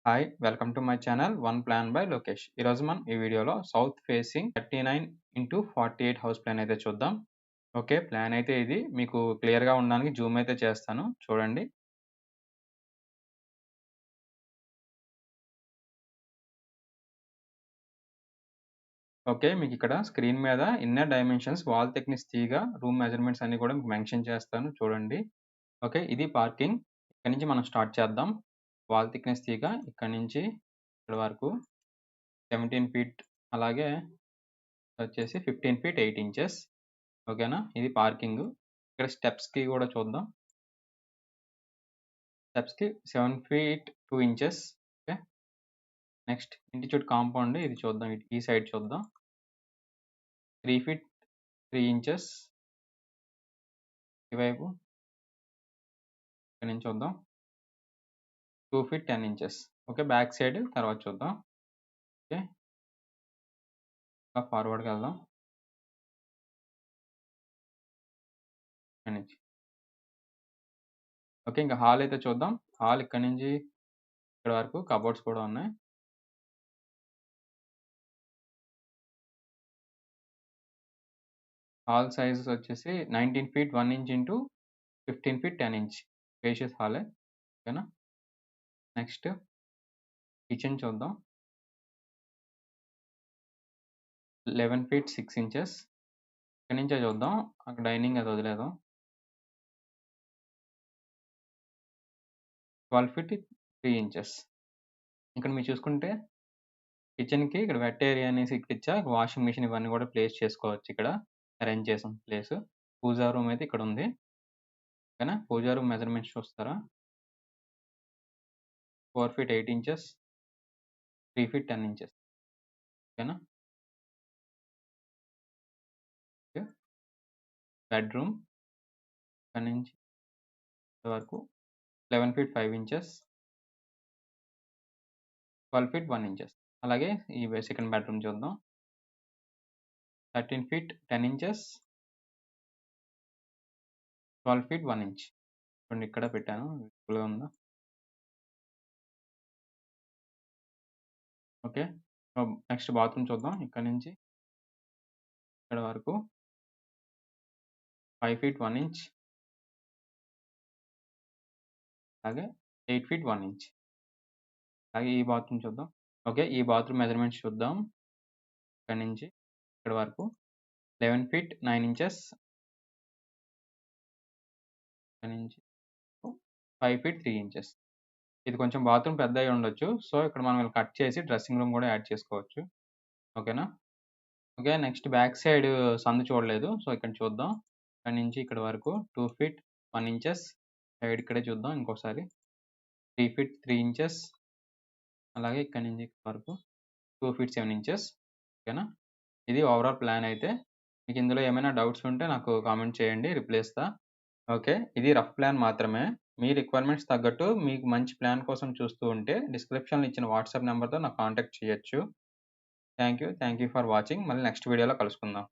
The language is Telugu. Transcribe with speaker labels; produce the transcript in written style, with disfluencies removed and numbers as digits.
Speaker 1: Hi! Welcome to my channel one plan by Lokesh. ఈరోజు మనం ఈ వీడియోలో south facing 39x48 house plan అయితే చూద్దాం. ఓకే. ప్లాన్ అయితే ఇది మీకు క్లియర్‌గా ఉండడానికి జూమ్ అయితే చేస్తాను. చూడండి. ఓకే. మీకిక్కడ స్క్రీన్ మీద ఇన్నర్ డైమెన్షన్స్, వాల్ థిక్‌నెస్ తీగ, రూమ్ మెజర్‌మెంట్స్ అన్నీ కూడా మీకు మెన్షన్ చేస్తాను చూడండి. ఓకే. ఇది పార్కింగ్. ఇక్కడి నుంచి మనం స్టార్ట్ చేద్దాం. వాల్ థిక్‌నెస్ తీగ ఇక్కడి నుంచి ఇక్కడి వరకు 17 ఫీట్ అలాగే వచ్చేసి 15 ఫీట్ 8 ఇంచెస్. ఓకేనా? ఇది పార్కింగు. ఇక్కడ స్టెప్స్‌కి గూడా చూద్దాం. స్టెప్స్‌కి 7 ఫీట్ 2 ఇంచెస్. ఓకే. నెక్స్ట్ ఇంటి చుట్టూ కాంపౌండ్ ఇది చూద్దాం. ఈ సైడ్ చూద్దాం. 3 ఫీట్ 3 ఇంచెస్. ఇటువైపు ఇక్కడి నుంచి చూద్దాం. 2 feet 10 inches. Okay. Back side తర్వాత చూద్దాం. ఓకే. ఇంకా ఫార్వర్డ్‌కెళ్దాం. ఇక్కడి నుంచి. ఓకే. ఇంకా హాల్ అయితే చూద్దాం. హాల్ ఇక్కడి నుంచి ఇక్కడి వరకు కబోర్డ్స్ కూడా ఉన్నాయి. హాల్ సైజ్ వచ్చేసి 19 feet 1 inch into 15 feet 10 inch. Spacious హాలే. ఓకేనా? నెక్స్ట్ కిచెన్ చూద్దాం. 11 ఫీట్ 6 ఇంచెస్. ఇక్కడి నుంచే చూద్దాం. అక్కడ డైనింగ్ అది వదిలేద్దాం. 12 ఫీట్ 3 ఇంచెస్. ఇక్కడ మీరు చూసుకుంటే కిచెన్‌కి ఇక్కడ వెట్ ఏరియా అనేసి ఇక్కడిచ్చా. వాషింగ్ మెషిన్ ఇవన్నీ కూడా ప్లేస్ చేసుకోవచ్చు ఇక్కడ. అరేంజ్ చేసాం ప్లేసు. పూజా రూమ్ అయితే ఇక్కడుంది. ఓకేనా? పూజా రూమ్ మెజర్‌మెంట్స్ చూస్తారా? 4 ఫీట్ 8 ఇంచెస్. 3 feet 10 inches. ఓకేనా? ఓకే. బెడ్‌రూమ్ ఇక్కడి నుంచి ఇక్కడ వరకు 11 ఫీట్ 5 ఇంచెస్. 12 feet 1 inches. అలాగే ఈ సెకండ్ బెడ్‌రూమ్ చూద్దాం. 13 ఫీట్ 10 ఇంచెస్. 12 feet 1 inch. చూడండి ఇక్కడ పెట్టాను. విజిబుల్‌గా ఉందా? ఓకే. నెక్స్ట్ బాత్రూమ్ చూద్దాం. ఇక్కడి నుంచి ఇక్కడ వరకు 5 ఫీట్ 1 ఇంచ్. అలాగే 8 ఫీట్ 1 ఇంచ్. అలాగే ఈ బాత్రూమ్ చూద్దాం. ఓకే. ఈ బాత్రూమ్ మెజర్‌మెంట్స్ చూద్దాం. ఇక్కడి నుంచి ఇక్కడి వరకు 11 ఫీట్ 9 ఇంచెస్. ఇక్కడి నుంచి 5 ఫీట్ 3 ఇంచెస్. ఇది కొంచెం బాత్రూమ్ పెద్దయి ఉండొచ్చు. సో, ఇక్కడ మనం ఇలా కట్ చేసి డ్రెస్సింగ్ రూమ్ కూడా యాడ్ చేసుకోవచ్చు. ఓకేనా? ఓకే. నెక్స్ట్ బ్యాక్ సైడ్ సందు చూడలేదు. సో, ఇక్కడ చూద్దాం. ఇక్కడి నుంచి ఇక్కడి వరకు 2 ఫీట్ 1 ఇంచెస్. సైడ్ ఇక్కడే చూద్దాం ఇంకోసారి. 3 ఫీట్ 3 ఇంచెస్. అలాగే ఇక్కడి నుంచి ఇక్కడి వరకు 2 ఫీట్ 7 ఇంచెస్. ఓకేనా? ఇది ఓవరాల్ ప్లాన్ అయితే. మీకు ఇందులో ఏమైనా డౌట్స్ ఉంటే నాకు కామెంట్ చేయండి. రిప్లై ఇస్తా. ఓకే. ఇది రఫ్ ప్లాన్ మాత్రమే. మీ రిక్వైర్మెంట్స్ తగ్గట్టు మీకు మంచి ప్లాన్ కోసం చూస్తూ ఉంటే డిస్క్రిప్షన్‌లో ఇచ్చిన వాట్సాప్ నంబర్‌తో నాకు కాంటాక్ట్ చేయొచ్చు. Thank you for watching. మళ్ళీ నెక్స్ట్ వీడియోలో కలుసుకుందాం.